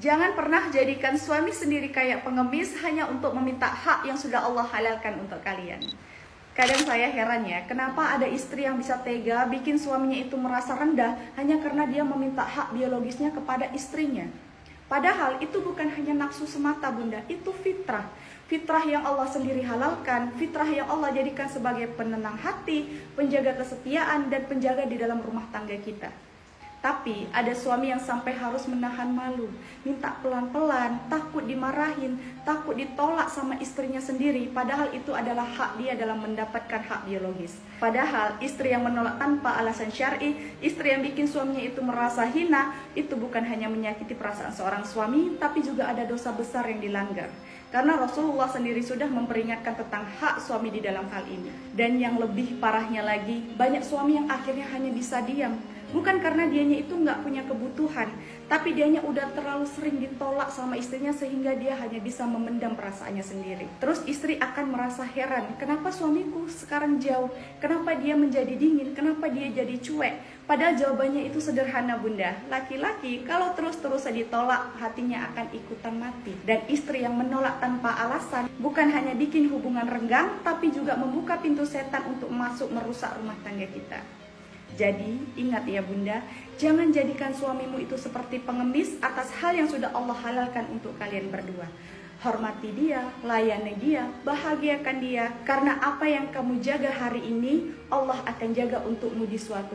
Jangan pernah jadikan suami sendiri kayak pengemis hanya untuk meminta hak yang sudah Allah halalkan untuk kalian. Kadang saya heran ya, kenapa ada istri yang bisa tega bikin suaminya itu merasa rendah hanya karena dia meminta hak biologisnya kepada istrinya. Padahal itu bukan hanya nafsu semata bunda, itu fitrah. Fitrah yang Allah sendiri halalkan, fitrah yang Allah jadikan sebagai penenang hati, penjaga kesetiaan, dan penjaga di dalam rumah tangga kita. Tapi ada suami yang sampai harus menahan malu, minta pelan-pelan, takut dimarahin, takut ditolak sama istrinya sendiri. Padahal itu adalah hak dia dalam mendapatkan hak biologis. Padahal istri yang menolak tanpa alasan syar'i, istri yang bikin suaminya itu merasa hina, itu bukan hanya menyakiti perasaan seorang suami, tapi juga ada dosa besar yang dilanggar. Karena Rasulullah sendiri sudah memperingatkan tentang hak suami di dalam hal ini. Dan yang lebih parahnya lagi, banyak suami yang akhirnya hanya bisa diam. Bukan karena dianya itu nggak punya kebutuhan, tapi dianya udah terlalu sering ditolak sama istrinya sehingga dia hanya bisa memendam perasaannya sendiri. Terus istri akan merasa heran, kenapa suamiku sekarang jauh? Kenapa dia menjadi dingin? Kenapa dia jadi cuek? Padahal jawabannya itu sederhana bunda. Laki-laki kalau terus-terusan ditolak, hatinya akan ikutan mati. Dan istri yang menolak tanpa alasan bukan hanya bikin hubungan renggang, tapi juga membuka pintu setan untuk masuk merusak rumah tangga kita. Jadi ingat ya bunda, jangan jadikan suamimu itu seperti pengemis atas hal yang sudah Allah halalkan untuk kalian berdua. Hormati dia, layani dia, bahagiakan dia. Karena apa yang kamu jaga hari ini, Allah akan jaga untukmu di suatu